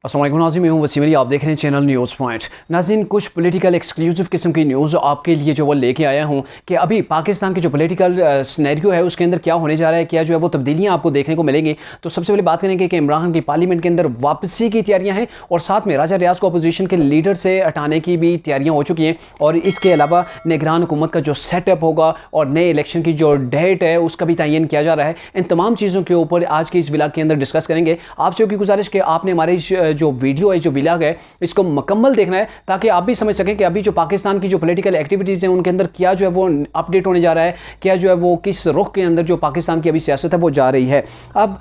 अस्सलाम वालेकुम नाज़रीन, मैं हूं वसीम अली। आप देख रहे हैं चैनल न्यूज़ पॉइंट। नाज़रीन, कुछ पॉलिटिकल एक्सक्लूसिव किस्म की न्यूज़ आपके लिए जो वो लेके आया हूं कि अभी पाकिस्तान के जो पॉलिटिकल सिनेरियो है उसके अंदर क्या होने जा रहा है, क्या जो है वो तब्दीलियां आपको देखने को मिलेंगी। तो सबसे पहले बात करेंगे कि इमरान खान की पार्लियामेंट के अंदर वापसी की तैयारियाँ हैं और साथ में राजा रियाज को अपोजिशन के लीडर से हटाने की भी तैयारियाँ हो चुकी हैं। और इसके अलावा निगरान हुकूमत का जो सेटअप होगा और नए इलेक्शन की जो डेट है उसका भी तयन किया जा रहा है। इन तमाम चीज़ों के ऊपर आज की इस व्लॉग के अंदर डिस्कस करेंगे। आपसे की गुजारिश कि आपने हमारे जो वीडियो है, जो व्लॉग है, इसको मुकम्मल देखना है ताकि आप भी समझ सकें कि अभी जो पाकिस्तान की जो पॉलिटिकल एक्टिविटीज़ हैं उनके अंदर क्या जो है वो अपडेट होने जा रहा है, क्या जो है वो किस रुख के अंदर जो पाकिस्तान की अभी सियासत है वो जा रही है। अब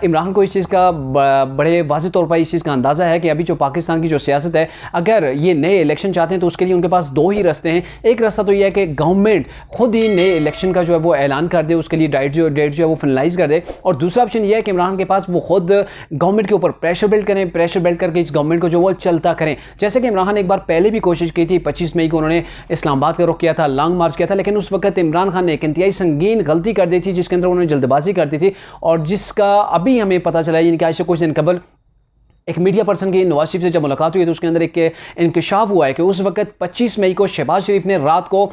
इमरान को इस चीज़ का बड़े वाज़ेह तौर पर इस चीज़ का अंदाज़ा है कि अभी जो पाकिस्तान की जो सियासत है, अगर ये नए इलेक्शन चाहते हैं तो उसके लिए उनके पास दो ही रास्ते हैं। एक रास्ता तो यह है कि गवर्नमेंट खुद ही नए इलेक्शन का जो है वो ऐलान कर दे, उसके लिए डेट जो है वो फाइनलाइज कर दे। और दूसरा ऑप्शन यह है कि इमरान के पास वो खुद गवर्नमेंट के ऊपर प्रेशर बिल्ड करें, प्रेशर बिल्ड करके इस गवर्नमेंट को जो वो चलता करें। जैसे कि इमरान खान ने एक बार पहले भी कोशिश की थी, 25 मई को उन्होंने इस्लामाबाद का रुख किया था, लॉन्ग मार्च किया था, लेकिन उस वक्त इमरान खान ने एक इंतहाई संगीन गलती कर दी थी जिसके अंदर उन्होंने जल्दबाजी कर दी थी और जिसका अभी हमें पता चला है, यानी कि आज से कुछ दिन कबल एक मीडिया पर्सन की नवाज शरीफ से जब मुलाकात हुई तो उसके अंदर एक इंकशाफ हुआ है कि उस वक्त 25 मई को शहबाज शरीफ ने रात को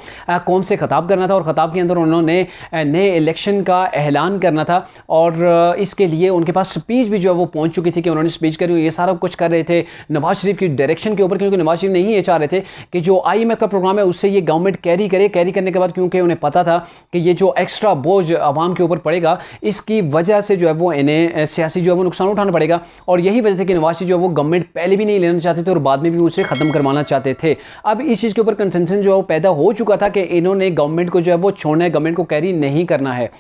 कौम से खिताब करना था और ख़िताब के अंदर उन्होंने नए इलेक्शन का ऐलान करना था और इसके लिए उनके पास स्पीच भी जो है वो पहुंच चुकी थी कि उन्होंने स्पीच करी। ये सारा कुछ कर रहे थे नवाज शरीफ की डायरेक्शन के ऊपर, क्योंकि नवाज शरीफ नहीं ये चाह रहे थे कि जो IMF का प्रोग्राम है उससे ये गवर्नमेंट कैरी करने के बाद, क्योंकि उन्हें पता था कि ये जो एक्स्ट्रा बोझ आवाम के ऊपर पड़ेगा इसकी वजह से जो है वो इन्हें सियासी जो है वो नुकसान उठाना पड़ेगा। और यही वजह थी कि नवाज शरीफ जो वो गवर्नमेंट पहले भी नहीं लेना चाहते थे और बाद में भी उसे खत्म करवाना चाहते थे। अब इस चीज़ के ऊपर कंसेंसस जो है वो पैदा हो चुका था कि इन्होंने गवर्नमेंट को जो है वो छोड़ना है, गवर्नमेंट को कैरी नहीं करना है।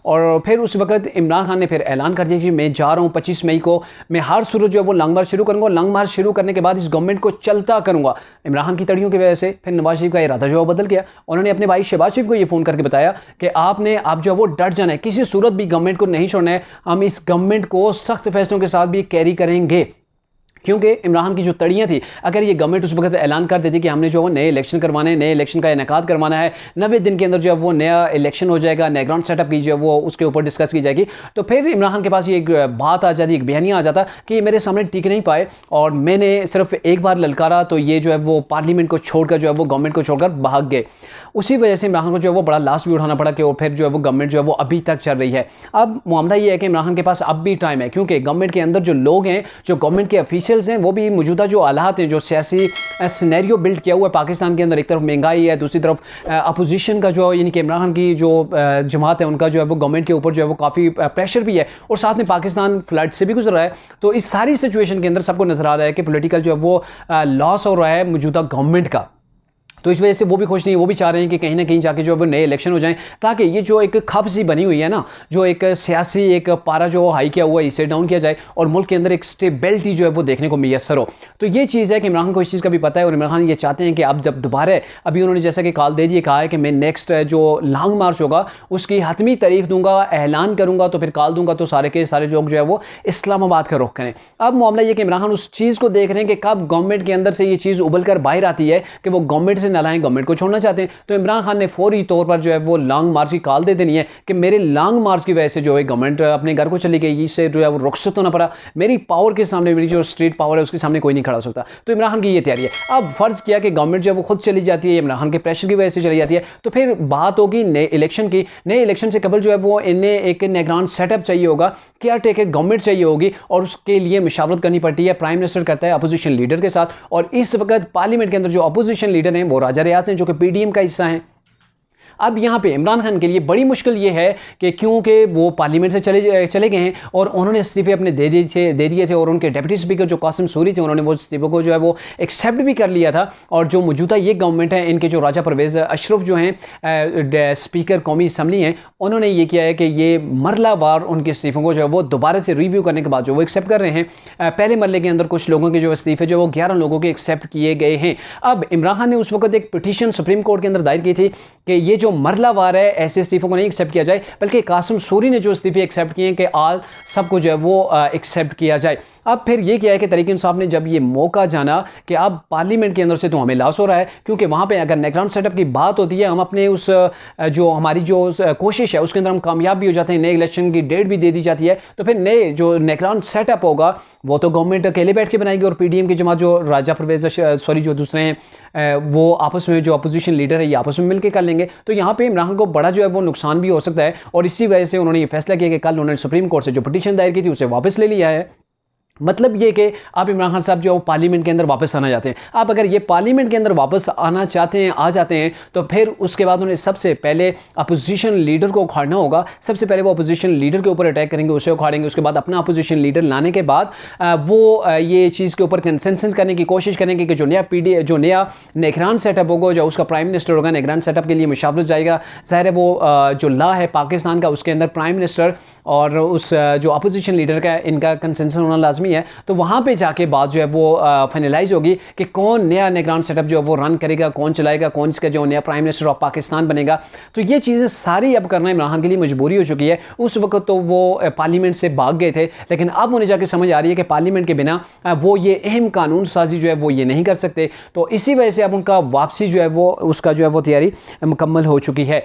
और फिर उस वक्त इमरान खान ने फिर ऐलान कर दिया कि मैं जा रहा हूँ 25 मई को, मैं हर सूरत जो है वो लॉन्ग मार्च शुरू करूँगा। लॉन्ग मार्च शुरू करने के बाद इस गवर्नमेंट को चलता करूँगा। इमरान खान की तड़ियों की वजह से फिर नवाज शरीफ का इरादा जो है बदल गया। उन्होंने अपने भाई शहबाज शरीफ को ये फ़ोन करके बताया कि आप जो है वो डट जाना है, किसी सूरत भी गवर्नमेंट को नहीं छोड़ना है, हम इस गवर्नमेंट को सख्त फैसलों के साथ भी कैरी करेंगे। क्योंकि इमरान की जो तड़ियाँ थी, अगर ये गवर्नमेंट उस वक्त ऐलान कर देती कि हमने जो है वो नए इलेक्शन करवाने हैं, नए इलेक्शन का इनेकाद करवाना है, 90 दिन के अंदर जो है वो नया इलेक्शन हो जाएगा, नया ग्राउंड सेटअप की जो है वो उसके ऊपर डिस्कस की जाएगी, तो फिर इमरान खान के पास ये एक बात आ जाती, एक बयानिया आ जाता कि ये मेरे सामने टिक नहीं पाए और मैंने सिर्फ एक बार ललकारा तो ये जो है वो पार्लियामेंट को छोड़कर जो है वो गवर्नमेंट को छोड़कर भाग गए। उसी वजह से इमरान खान को जो है वो बड़ा लॉस भी उठाना पड़ा कि और फिर जो है वो गवर्नमेंट जो है वो अभी तक चल रही है। अब मामला ये है कि इमरान खान के पास अब भी टाइम है, क्योंकि गवर्नमेंट के अंदर जो लोग हैं, जो गवर्नमेंट के ऑफिशियल्स हैं, वो भी मौजूदा जो हालात हैं, जो सियासी सिनेरियो बिल्ड किया हुआ है पाकिस्तान के अंदर, एक तरफ महंगाई है, दूसरी तरफ अपोजिशन का जो यानी कि इमरान खान की जो जमात है उनका जो है वो गवर्नमेंट के ऊपर जो है वो काफ़ी प्रेशर भी है और साथ में पाकिस्तान फ्लड से भी गुजर रहा है। तो इस सारी सिचुएशन के अंदर सबको नजर आ रहा है कि पॉलिटिकल जो है वो लॉस हो रहा है मौजूदा गवर्नमेंट का। तो इस वजह से वो भी खुश नहीं, वो भी चाह रहे हैं कि कहीं ना कहीं जाके जो है वो नए इलेक्शन हो जाएं, ताकि ये जो एक खब सी बनी हुई है ना, जो एक सियासी एक पारा जो हाई किया हुआ है इसे डाउन किया जाए और मुल्क के अंदर एक स्टेबिलिटी जो है वो देखने को मैसर हो। तो ये चीज़ है कि इमरान खान को इस चीज़ का भी पता है और इमरान खान ये चाहते हैं कि अब जब दोबारा अभी उन्होंने जैसा कि कॉल दे दिए, कहा है कि मैं नेक्स्ट जो लॉन्ग मार्च होगा उसकी हतमी तारीख दूंगा, ऐलान करूंगा, तो फिर कॉल दूंगा तो सारे के सारे लोग जो है वो इस्लामाबाद का रुख करें। अब मामला ये कि इमरान खान उस चीज़ को देख रहे हैं कि कब गवर्नमेंट के अंदर से ये चीज़ उबल कर बाहर आती है कि वो गवर्नमेंट से नालायक गवर्नमेंट को चाहते हैं। तो इमरान खान ने फौरी तौर पर जो है वो लॉन्ग मार्च की कॉल दे देनी है कि मेरे लॉन्ग मार्च की वजह से जो है गवर्नमेंट अपने घर को चली गई, इससे जो है वो रुखसत होना पड़ा, मेरी पावर के सामने, मेरी जो स्ट्रीट पावर है उसके सामने कोई नहीं खड़ा हो सकता। तो इमरान खान की ये तैयारी है। अब फर्ज किया कि गवर्नमेंट जो है वो खुद चली जाती है, इमरान खान के प्रेशर की वजह से चली जाती है, तो फिर बात होगी नए इलेक्शन की। नए इलेक्शन से कबल जो है वो इन्हें एक निगरान सेटअप चाहिए होगा, केयर टेकर गवर्नमेंट चाहिए होगी और उसके लिए मशावरत करनी पड़ती है। प्राइम मिनिस्टर करता है अपोजिशन लीडर के साथ और इस वक्त पार्लियामेंट के अंदर जो अपोजिशन लीडर हैं वो राजा रियाज हैं, जो कि PDM का हिस्सा हैं। अब यहाँ पे इमरान खान के लिए बड़ी मुश्किल ये है कि क्योंकि वो पार्लियामेंट से चले गए हैं और उन्होंने इस्तीफे अपने दे दिए थे और उनके डिप्टी स्पीकर जो कासिम सूरी थे उन्होंने वो इस्तीफे को जो है वो एक्सेप्ट भी कर लिया था। और जो मौजूदा ये गवर्नमेंट है, इनके जो राजा परवेज़ अशरफ जो हैं स्पीकर कौमी असम्बली हैं, उन्होंने ये किया है कि ये मरलावार उनके इस्तीफ़ों को जो है वो दोबारा से रिव्यू करने के बाद जो वो एक्सेप्ट कर रहे हैं। पहले मरले के अंदर कुछ लोगों के जो इस्तीफे जो वो 11 लोगों के एक्सेप्ट किए गए हैं। अब इमरान खान ने उस वक्त एक पिटीशन सुप्रीम कोर्ट के अंदर दायर की थी कि ये जो मरलावार है ऐसे इस्तीफों को नहीं एक्सेप्ट किया जाए, बल्कि कासिम सूरी ने जो इस्तीफे एक्सेप्ट किए हैं कि आल सबको जो है वो एक्सेप्ट किया जाए। अब फिर ये किया है कि तहरीक इंसाफ ने जब ये मौका जाना कि अब पार्लियामेंट के अंदर से तो हमें लॉस हो रहा है, क्योंकि वहाँ पे अगर निगरान सेटअप की बात होती है, हम अपने उस जो हमारी जो कोशिश है उसके अंदर हम कामयाब भी हो जाते हैं, नए इलेक्शन की डेट भी दे दी जाती है, तो फिर नए जो निगरान सेटअप होगा वो तो गवर्नमेंट अकेले बैठ के बनाएगी और पीडीएम की जमात जो राजा परवेज सॉरी जो दूसरे हैं वो आपस में जो अपोजिशन लीडर है ये आपस में मिलकर कर लेंगे। तो यहाँ पे इमरान खान को बड़ा जो है वो नुकसान भी हो सकता है, और इसी वजह से उन्होंने ये फैसला किया कि कल उन्होंने सुप्रीम कोर्ट से जो पिटीशन दायर की थी उसे वापस ले लिया है। मतलब ये कि आप इमरान खान साहब जो है वो पार्लियामेंट के अंदर वापस आना चाहते हैं। आप अगर ये पार्लियामेंट के अंदर वापस आना चाहते हैं, आ जाते हैं, तो फिर उसके बाद उन्हें सबसे पहले अपोजिशन लीडर को उखाड़ना होगा। सबसे पहले वो अपोजिशन लीडर के ऊपर अटैक करेंगे, उसे उखाड़ेंगे। उसके बाद अपना अपोजिशन लीडर लाने के बाद वो ये चीज़ के ऊपर कंसेंसस करने की कोशिश करेंगे कि जो नया निगरान सेटअप होगा, जो उसका प्राइम मिनिस्टर होगा, निगरान सेटअप के लिए मुशावरत जाएगा। ज़ाहिर है वो जो लॉ है पाकिस्तान का उसके अंदर प्राइम मिनिस्टर और उस जो अपोजिशन लीडर का इनका कंसेंसस होना लाजमी है। तो वहाँ पे जाके बात जो है वो फाइनलाइज होगी कि कौन नया निगरान सेटअप जो है वो रन करेगा, कौन चलाएगा, कौन इसका जो नया प्राइम मिनिस्टर ऑफ पाकिस्तान बनेगा। तो ये चीज़ें सारी अब करना इमरान खान के लिए मजबूरी हो चुकी है। उस वक्त तो वो पार्लियामेंट से भाग गए थे, लेकिन अब उन्हें जाके समझ आ रही है कि पार्लियामेंट के बिना वो ये अहम कानून साजी जो है वो ये नहीं कर सकते। तो इसी वजह से अब उनका वापसी जो है वो उसका जो है वो तैयारी मुकम्मल हो चुकी है।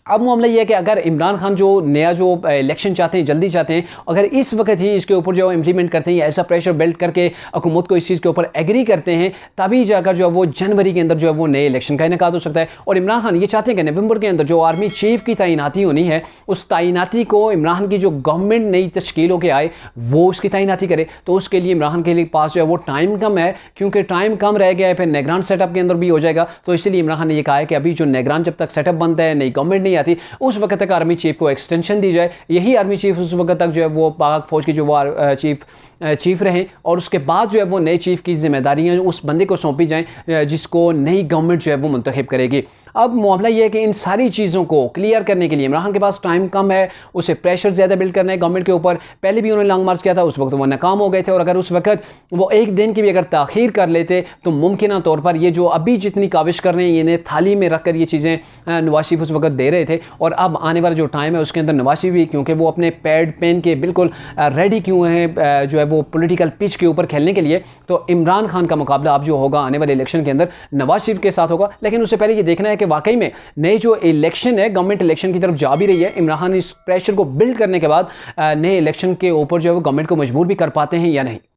अब मामला ये है कि अगर इमरान खान जो नया जो इलेक्शन चाहते हैं, जल्दी चाहते हैं, अगर इस वक्त ही इसके ऊपर जो इम्प्लीमेंट करते हैं या ऐसा प्रेशर बिल्ड करके हुकूमत को इस चीज़ के ऊपर एग्री करते हैं, तभी जाकर जो है वो जनवरी के अंदर जो है वो नए इलेक्शन का इनेकाद हो सकता है। और इमरान खान ये चाहते हैं कि नवंबर के अंदर जो आर्मी चीफ की तैनाती होनी है, उस तैनाती को इमरान खान की जो गवर्नमेंट नई तश्कील होकर आए वो उसकी तैनाती करे। तो उसके लिए इमरान खान के लिए पास जो है वो टाइम कम है, क्योंकि टाइम कम रह गया है, फिर निगरान सेटअप के अंदर भी हो जाएगा। तो इसलिए इमरान खान ने यह कहा है कि अभी जो निगरान जब तक सेटअप बनता है, नई गवर्नमेंट नहीं आती, उस वक्त तक आर्मी चीफ को एक्सटेंशन दी जाए। यही आर्मी चीफ उस वक्त तक जो है वो पाक फौज की जो वो चीफ रहें, और उसके बाद जो है वो नए चीफ की जिम्मेदारियां उस बंदे को सौंपी जाएं जिसको नई गवर्नमेंट जो है वो मुंतखब करेगी। अब मामला ये है कि इन सारी चीज़ों को क्लियर करने के लिए इमरान खान के पास टाइम कम है, उसे प्रेशर ज़्यादा बिल्ड करना है गवर्नमेंट के ऊपर। पहले भी उन्होंने लॉन्ग मार्च किया था, उस वक्त वो नाकाम हो गए थे, और अगर उस वक्त वो एक दिन की भी अगर ताख़ीर कर लेते तो मुमकिन तौर पर ये जो अभी जितनी काविश कर रहे हैं, इन्हें थाली में रख कर ये चीज़ें नवाज शरीफ उस वक्त दे रहे थे। और अब आने वाला जो टाइम है उसके अंदर नवाज शरीफ भी, क्योंकि वो अपने पैड पेन के बिल्कुल रेडी क्यों हैं जो है वो पॉलिटिकल पिच के ऊपर खेलने के लिए, तो इमरान खान का मुकाबला अब जो होगा आने वाले इलेक्शन के अंदर नवाज शरीफ के साथ होगा। लेकिन उससे पहले ये देखना है कि वाकई में नई जो इलेक्शन है गवर्नमेंट इलेक्शन की तरफ जा भी रही है, इमरान खान इस प्रेशर को बिल्ड करने के बाद नए इलेक्शन के ऊपर जो है वो गवर्नमेंट को मजबूर भी कर पाते हैं या नहीं।